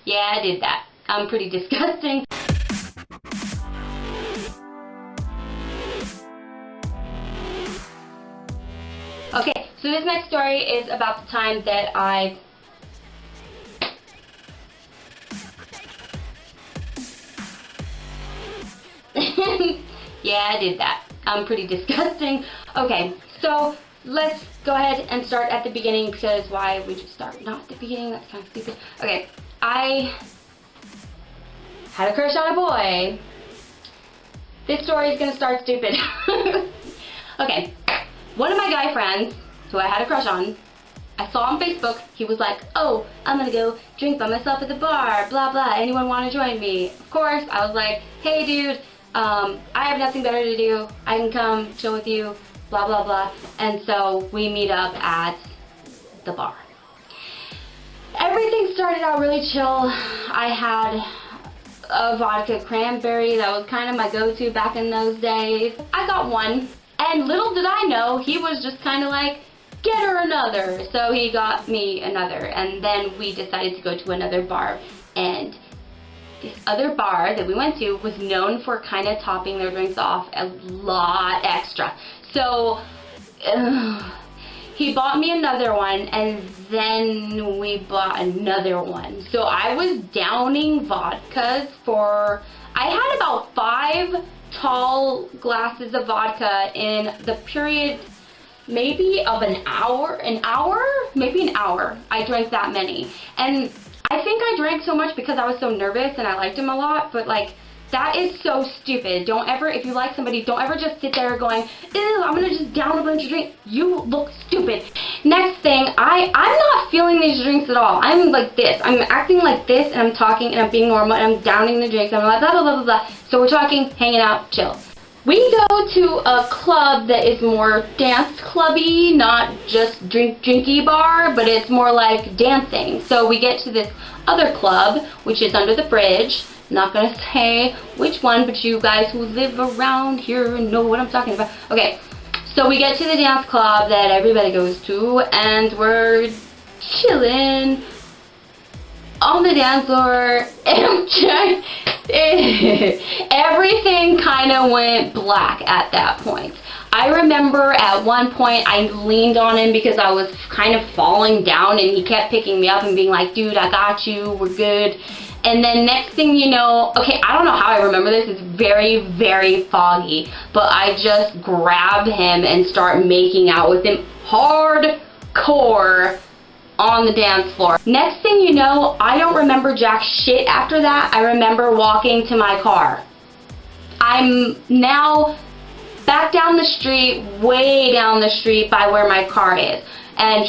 Yeah, I did that. I'm pretty disgusting. Okay, so this next story is about the time that I yeah, I did that. I'm pretty disgusting. Okay, so let's go ahead and start at the beginning, because why would you start not at the beginning? That's kind of stupid. Okay, I had a crush on a boy. This story is gonna start stupid. Okay, one of my guy friends, who I had a crush on, I saw on Facebook, he was like, oh, I'm gonna go drink by myself at the bar, blah blah, anyone wanna join me? Of course, I was like, hey dude, I have nothing better to do, I can come chill with you, blah blah blah. And so we meet up at the bar. Everything started out really chill. I had a vodka cranberry, that was kind of my go-to back in those days. I got one, and little did I know, he was just kind of like, get her another. So he got me another, and then we decided to go to another bar, and this other bar that we went to was known for kind of topping their drinks off a lot extra. So he bought me another one, and then we bought another one. So I was downing vodkas for, I had about 5 tall glasses of vodka in the period maybe of an hour, maybe an hour. I drank that many. And I think I drank so much because I was so nervous and I liked him a lot, but like, that is so stupid. Don't ever, if you like somebody, don't ever just sit there going, ew, I'm gonna just down a bunch of drinks. You look stupid. Next thing, I'm not feeling these drinks at all. I'm like this. I'm acting like this, and I'm talking, and I'm being normal, and I'm downing the drinks, and I'm like blah, blah, blah, blah, blah. So we're talking, hanging out, chill. We go to a club that is more dance clubby, not just drinky bar, but it's more like dancing. So we get to this other club, which is under the bridge. Not gonna say which one, but you guys who live around here know what I'm talking about. Okay, so we get to the dance club that everybody goes to, and we're chilling on the dance floor, and everything kind of went black at that point. I remember at one point I leaned on him because I was kind of falling down, and he kept picking me up and being like, dude, I got you, we're good. And then next thing you know, okay, I don't know how I remember this, it's very, very foggy, but I just grab him and start making out with him hardcore on the dance floor. Next thing you know, I don't remember jack shit after that. I remember walking to my car. I'm now back down the street, way down the street by where my car is. And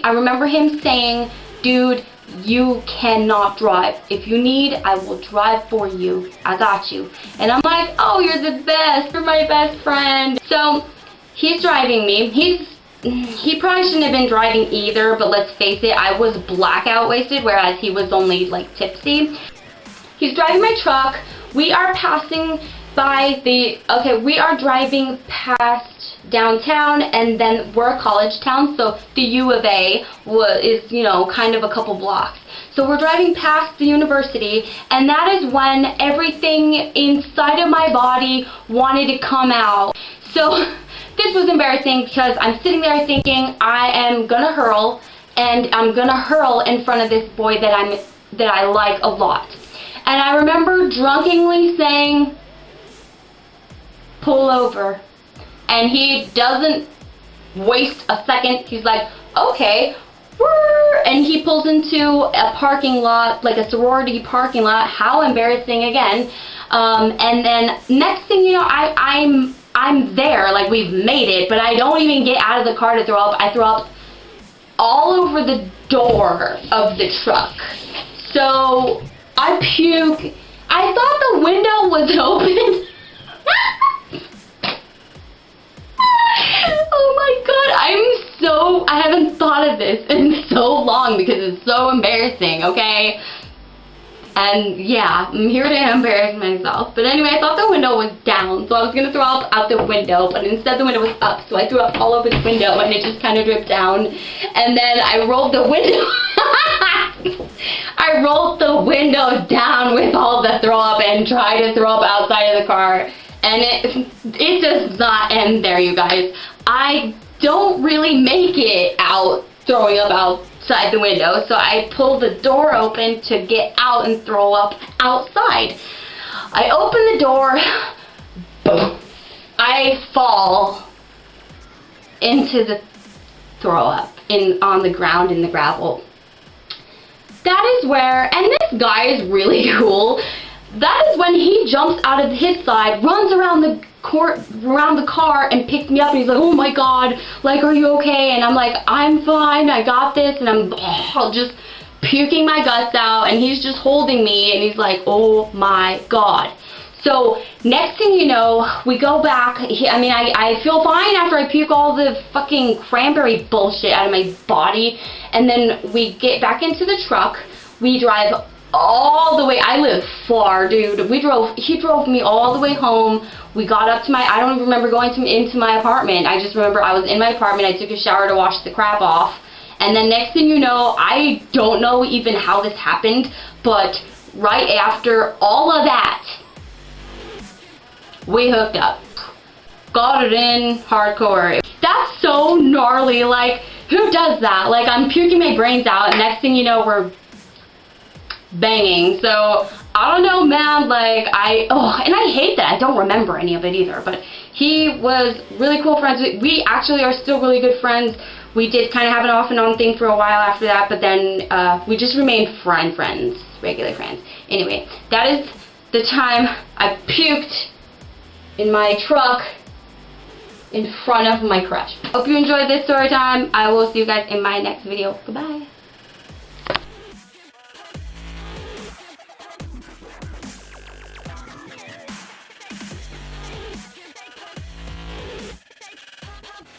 I remember him saying, dude, you cannot drive. If you need, I will drive for you. I got you. And I'm like, oh, you're the best. You're my best friend. So he's driving me. He probably shouldn't have been driving either, but let's face it, I was blackout wasted, whereas he was only like tipsy. He's driving my truck. We are passing by we are driving past downtown, and then we're a college town, so the U of A is, you know, kind of a couple blocks. So we're driving past the university, and that is when everything inside of my body wanted to come out. So this was embarrassing because I'm sitting there thinking I am gonna hurl, and I'm gonna hurl in front of this boy that I like a lot. And I remember drunkenly saying, pull over. And he doesn't waste a second. He's like, okay. And he pulls into a parking lot, like a sorority parking lot. How embarrassing again. And then next thing you know, I'm there, like we've made it, but I don't even get out of the car to throw up. I throw up all over the door of the truck. So I puke. I thought the window was open. Oh my god, I haven't thought of this in so long because it's so embarrassing, okay? And yeah, I'm here to embarrass myself. But anyway, I thought the window was down, so I was going to throw up out the window, but instead the window was up, so I threw up all over the window, and it just kind of dripped down. And then I rolled the window. I rolled the window down with all the throw up and tried to throw up outside of the car. And it does not end there, you guys. I don't really make it out throwing up outside the window, so I pull the door open to get out and throw up outside. I open the door, boom. I fall into the throw up on the ground in the gravel. That is where, and this guy is really cool. That is when he jumps out of his side, runs around the car and picks me up, and he's like, oh my god, like, are you okay? And I'm like, I'm fine, I got this, and I'm just puking my guts out, and he's just holding me, and he's like, oh my god. So next thing you know, we go back. I feel fine after I puke all the fucking cranberry bullshit out of my body, and then we get back into the truck. We drive all the way. I live far, dude. He drove me all the way home. We got up to I don't even remember going into my apartment. I just remember I was in my apartment. I took a shower to wash the crap off. And then next thing you know, I don't know even how this happened, but right after all of that, we hooked up. Got it in hardcore. That's so gnarly. Like, who does that? Like, I'm puking my brains out, and next thing you know, we're banging. So I don't know, man. Like, and I hate that I don't remember any of it either. But he was really cool friends. We actually are still really good friends. We did kind of have an off and on thing for a while after that, but then we just remained friends, regular friends. Anyway, that is the time I puked in my truck in front of my crush. Hope you enjoyed this story time. I will see you guys in my next video. Goodbye.